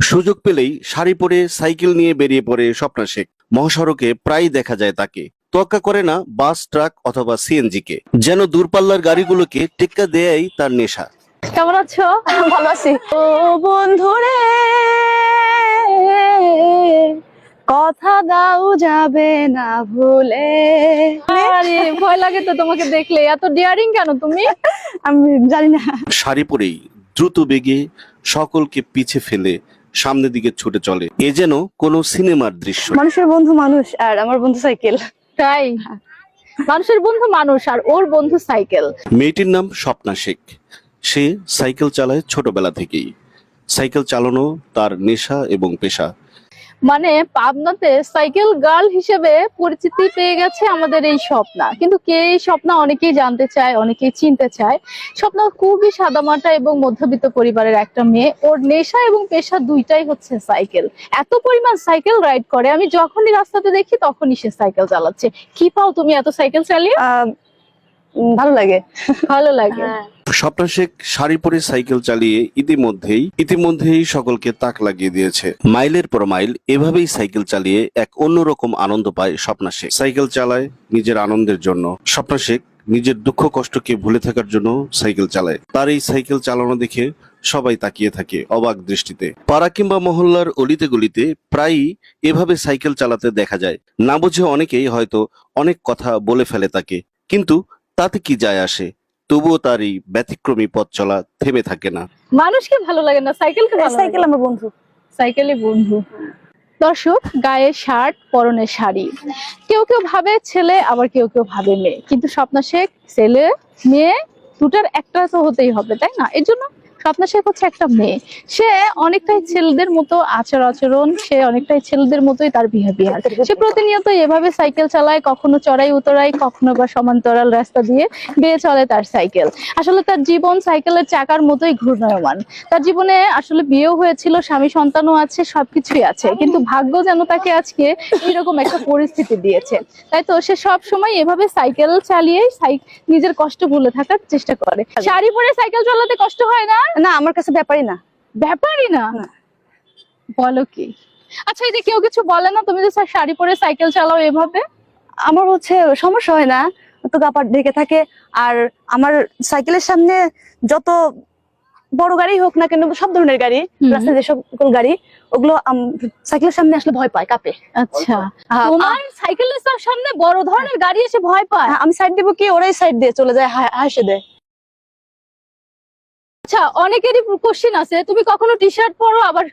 সুযোগ পেলেই শাড়ি পরে সাইকেল নিয়ে বেরিয়ে পড়ে স্বপ্না শেখ। মহাসড়কে প্রায় দেখা যায় তাকে। তোয়াক্কা করে না বাস, ট্রাক অথবা সিএনজি কে। যেন দূরপাল্লার গাড়িগুলোকে টেক্কা দেয়াই তার নেশা। কেমন আছো? ভালো আছি। ও বন্ধুরে, কথা দাও যাবে না ভুলে। আরে ভয় লাগে তো তোমাকে দেখলে, এত ডিয়ারিং কেন তুমি? আমি জানি না। শাড়ি পরেই দ্রুত বেগে সকলকে পিছে ফেলে সামনের দিকে ছুটে চলে। এ যেন কোনো সিনেমার দৃশ্য। মানুষের বন্ধু মানুষ, আর আমার বন্ধু সাইকেল। তাই মানুষের বন্ধু মানুষ আর ওর বন্ধু সাইকেল। মেয়েটির নাম স্বপ্না শেখ। সে সাইকেল চালায় ছোটবেলা থেকেই। সাইকেল চালানো তার নেশা এবং পেশা। মানে পাবনাতে সাইকেল গার্ল হিসেবে পরিচিতি পেয়ে গেছে আমাদের এই স্বপ্না। কিন্তু কে এই স্বপ্না অনেকেই জানতে চায়, অনেকেই চিনতে চায়। স্বপ্না খুবই সাদামাটা এবং মধ্যবিত্ত পরিবারের একটা মেয়ে। ওর নেশা এবং পেশা দুইটাই হচ্ছে সাইকেল। এত পরিমাণ সাইকেল রাইড করে, আমি যখনই রাস্তাতে দেখি তখনই সে সাইকেল চালাচ্ছে। কি পাও তুমি এত সাইকেল চালিয়ে? ভালো লাগে। ভালো লাগে। স্বপ্না শেখ শাড়ি পরে সাইকেল চালিয়ে ইতিমধ্যেই সকলকে তাক লাগিয়ে দিয়েছে। মাইলের পর মাইল এভাবেই সাইকেল চালিয়ে এক অন্যরকম আনন্দ পায় স্বপ্না শেখ। সাইকেল চালায় নিজের আনন্দের জন্য। স্বপ্না শেখ নিজের দুঃখ কষ্টকে ভুলে থাকার জন্য সাইকেল চালায়। তার এই সাইকেল চালানো দেখে সবাই তাকিয়ে থাকে অবাক দৃষ্টিতে। পাড়া কিংবা মহল্লার অলিতে গলিতে প্রায়ই এভাবে সাইকেল চালাতে দেখা যায়। না বুঝে অনেকেই হয়তো অনেক কথা বলে ফেলে তাকে, কিন্তু তাতে কি যায় আসে। তবুও তার এই ব্যতিক্রমী পথ চলা থেমে থাকে না। মানুষকে ভালো লাগে না, সাইকেলকে ভালো লাগে। সাইকেল আমার বন্ধু। সাইকেলই বন্ধু। দর্শক, গায়ে শার্ট, পরনে শাড়ি। কেউ কেউ ভাবে ছেলে, আবার কেউ কেউ ভাবে মেয়ে। কিন্তু স্বপ্না শেখ ছেলে মেয়ে দুটার একটা তো হতেই হবে, তাই না? এর জন্য স্বপ্না শেখ হচ্ছে একটা মেয়ে। সে অনেকটাই ছেলেদের মতো আচার আচরণ, সে অনেকটাই ছেলেদের মতোই তার বিহেভিয়ার। সে প্রতিনিয়ত এভাবে সাইকেল চালায়, কখনো চড়াই উতরাই, কখনো বা সমান্তরাল রাস্তা দিয়ে বেয়ে চলে তার সাইকেল। আসলে তার জীবন সাইকেলের চাকার মতোই ঘূর্ণায়মান। তার জীবনে আসলে বিয়েও হয়েছিল, স্বামী সন্তানও আছে, সবকিছুই আছে, কিন্তু ভাগ্য যেন তাকে আজকে এরকম একটা পরিস্থিতি দিয়েছে। তাই তো সে সব সময় এভাবে সাইকেল চালিয়ে নিজের কষ্ট ভুলে থাকার চেষ্টা করে। শাড়ি পরে সাইকেল চালাতে কষ্ট হয় না? না, আমার কাছে ব্যাপারই না। ব্যাপারই না? বলো কি? আচ্ছা, এই যে কেউ কিছু বলে না তুমি যে শাড়ি পরে সাইকেল চালাও এভাবে? আমার হচ্ছে সমস্যা হয় না, তো কাপড় ঢেকে থাকে। আর আমার সাইকেলের সামনে যত বড় গাড়ি হোক না কেন, সব ধরনের গাড়ি, রাস্তায় যে সকল গাড়ি, ওগুলো সাইকেলের সামনে আসলে ভয় পায়, কাঁপে। আচ্ছা, তোমার সাইকেলের সামনে বড় ধরনের গাড়ি এসে ভয় পায়? আমি সাইড দিব কি, ওরাই সাইড দিয়ে চলে যায়, হাসে দেয়। আচ্ছা, অনেকেরই কোশ্চেন আছে, তুমি কখনো টি শার্ট পরো আবার